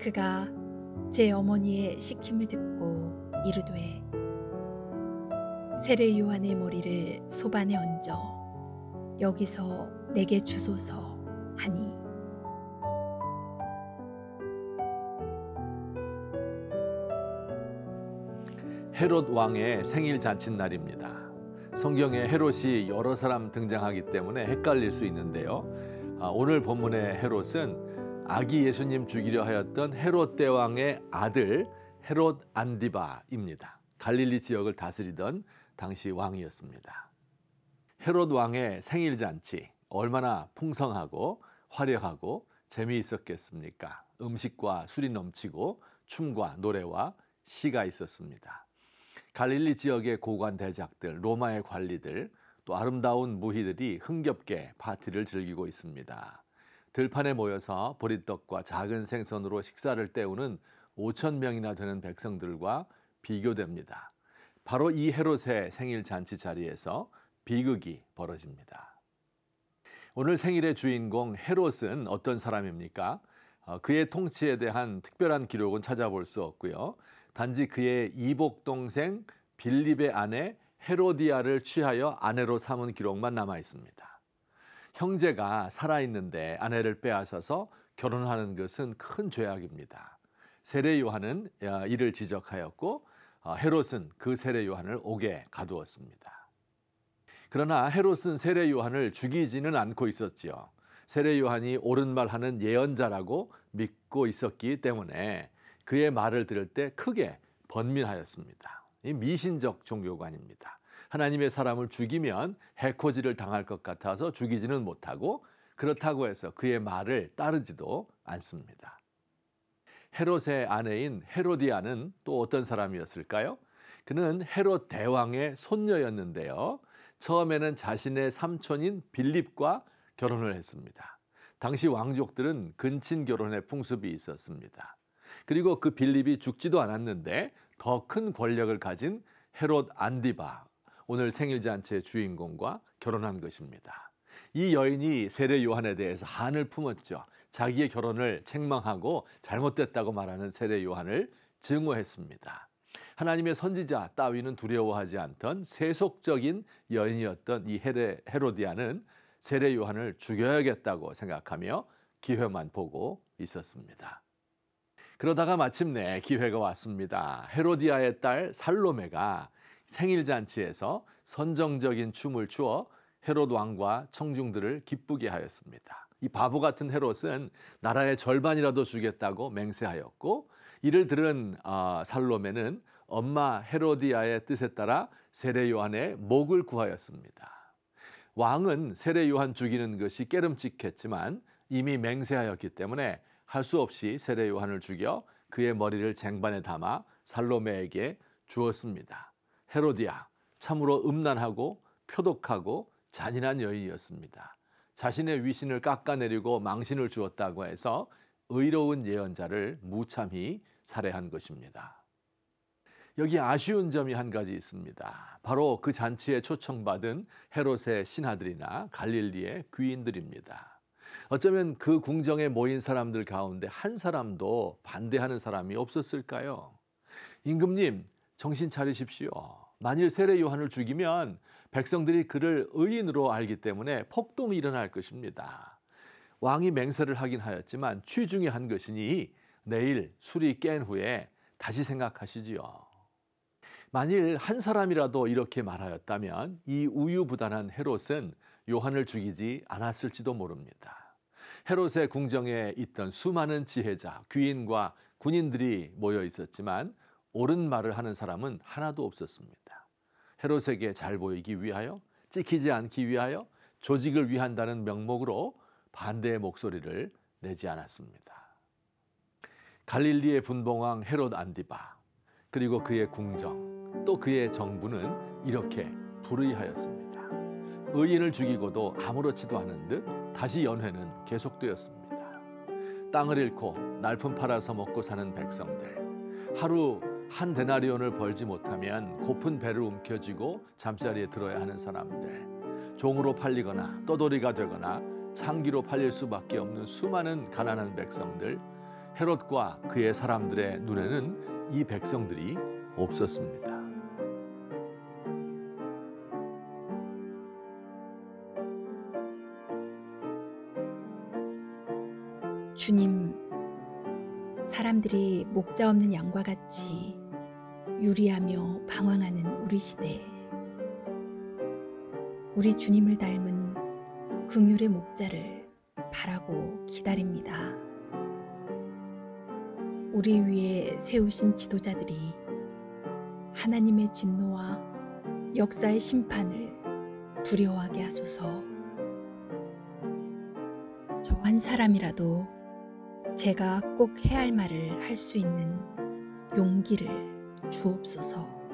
그가 제 어머니의 시킴을 듣고 이르되 세례 요한의 머리를 소반에 얹어 여기서 내게 주소서 하니 헤롯 왕의 생일 잔칫날입니다. 성경에 헤롯이 여러 사람 등장하기 때문에 헷갈릴 수 있는데요. 오늘 본문의 헤롯은 아기 예수님 죽이려 하였던 헤롯 대왕의 아들 헤롯 안디바입니다. 갈릴리 지역을 다스리던 당시 왕이었습니다. 헤롯 왕의 생일 잔치 얼마나 풍성하고 화려하고 재미있었겠습니까? 음식과 술이 넘치고 춤과 노래와 시가 있었습니다. 갈릴리 지역의 고관 대작들, 로마의 관리들, 또 아름다운 무희들이 흥겹게 파티를 즐기고 있습니다. 들판에 모여서 보리떡과 작은 생선으로 식사를 때우는 5천 명이나 되는 백성들과 비교됩니다. 바로 이 헤롯의 생일 잔치 자리에서 비극이 벌어집니다. 오늘 생일의 주인공 헤롯은 어떤 사람입니까? 그의 통치에 대한 특별한 기록은 찾아볼 수 없고요. 단지 그의 이복 동생 빌립의 아내 헤로디아를 취하여 아내로 삼은 기록만 남아 있습니다. 형제가 살아있는데 아내를 빼앗아서 결혼하는 것은 큰 죄악입니다. 세례 요한은 이를 지적하였고 헤롯은 그 세례 요한을 옥에 가두었습니다. 그러나 헤롯은 세례 요한을 죽이지는 않고 있었지요. 세례 요한이 옳은 말 하는 예언자라고 믿고 있었기 때문에 그의 말을 들을 때 크게 번민하였습니다. 이 미신적 종교관입니다. 하나님의 사람을 죽이면 해코지를 당할 것 같아서 죽이지는 못하고 그렇다고 해서 그의 말을 따르지도 않습니다. 헤롯의 아내인 헤로디아는 또 어떤 사람이었을까요? 그는 헤롯 대왕의 손녀였는데요. 처음에는 자신의 삼촌인 빌립과 결혼을 했습니다. 당시 왕족들은 근친 결혼의 풍습이 있었습니다. 그리고 그 빌립이 죽지도 않았는데 더 큰 권력을 가진 헤롯 안디바, 오늘 생일 잔치의 주인공과 결혼한 것입니다. 이 여인이 세례 요한에 대해서 한을 품었죠. 자기의 결혼을 책망하고 잘못됐다고 말하는 세례 요한을 증오했습니다. 하나님의 선지자 따위는 두려워하지 않던 세속적인 여인이었던 이 헤로디아는 세례 요한을 죽여야겠다고 생각하며 기회만 보고 있었습니다. 그러다가 마침내 기회가 왔습니다. 헤로디아의 딸 살로메가 생일 잔치에서 선정적인 춤을 추어 헤롯 왕과 청중들을 기쁘게 하였습니다. 이 바보 같은 헤롯은 나라의 절반이라도 주겠다고 맹세하였고 이를 들은 살로메는 엄마 헤로디아의 뜻에 따라 세례 요한의 목을 구하였습니다. 왕은 세례 요한 죽이는 것이 깨름칙했지만 이미 맹세하였기 때문에 할 수 없이 세례 요한을 죽여 그의 머리를 쟁반에 담아 살로메에게 주었습니다. 헤로디아, 참으로 음란하고 표독하고 잔인한 여인이었습니다. 자신의 위신을 깎아내리고 망신을 주었다고 해서 의로운 예언자를 무참히 살해한 것입니다. 여기 아쉬운 점이 한 가지 있습니다. 바로 그 잔치에 초청받은 헤롯의 신하들이나 갈릴리의 귀인들입니다. 어쩌면 그 궁정에 모인 사람들 가운데 한 사람도 반대하는 사람이 없었을까요? 임금님, 정신 차리십시오. 만일 세례 요한을 죽이면 백성들이 그를 의인으로 알기 때문에 폭동이 일어날 것입니다. 왕이 맹세를 하긴 하였지만 취중에 한 것이니 내일 술이 깬 후에 다시 생각하시지요. 만일 한 사람이라도 이렇게 말하였다면 이 우유부단한 헤롯은 요한을 죽이지 않았을지도 모릅니다. 헤롯의 궁정에 있던 수많은 지혜자, 귀인과 군인들이 모여 있었지만 옳은 말을 하는 사람은 하나도 없었습니다. 헤롯에게 잘 보이기 위하여, 찍히지 않기 위하여, 조직을 위한다는 명목으로 반대의 목소리를 내지 않았습니다. 갈릴리의 분봉왕 헤롯 안디바, 그리고 그의 궁정, 또 그의 정부는 이렇게 불의하였습니다. 의인을 죽이고도 아무렇지도 않은 듯 다시 연회는 계속되었습니다. 땅을 잃고 날품 팔아서 먹고 사는 백성들, 하루 한 데나리온을 벌지 못하면 고픈 배를 움켜쥐고 잠자리에 들어야 하는 사람들, 종으로 팔리거나 떠돌이가 되거나 창기로 팔릴 수밖에 없는 수많은 가난한 백성들, 헤롯과 그의 사람들의 눈에는 이 백성들이 없었습니다. 주님, 사람들이 목자 없는 양과 같이 유리하며 방황하는 우리 시대, 우리 주님을 닮은 긍휼의 목자를 바라고 기다립니다. 우리 위에 세우신 지도자들이 하나님의 진노와 역사의 심판을 두려워하게 하소서. 저 한 사람이라도 제가 꼭 해야 할 말을 할 수 있는 용기를 주옵소서.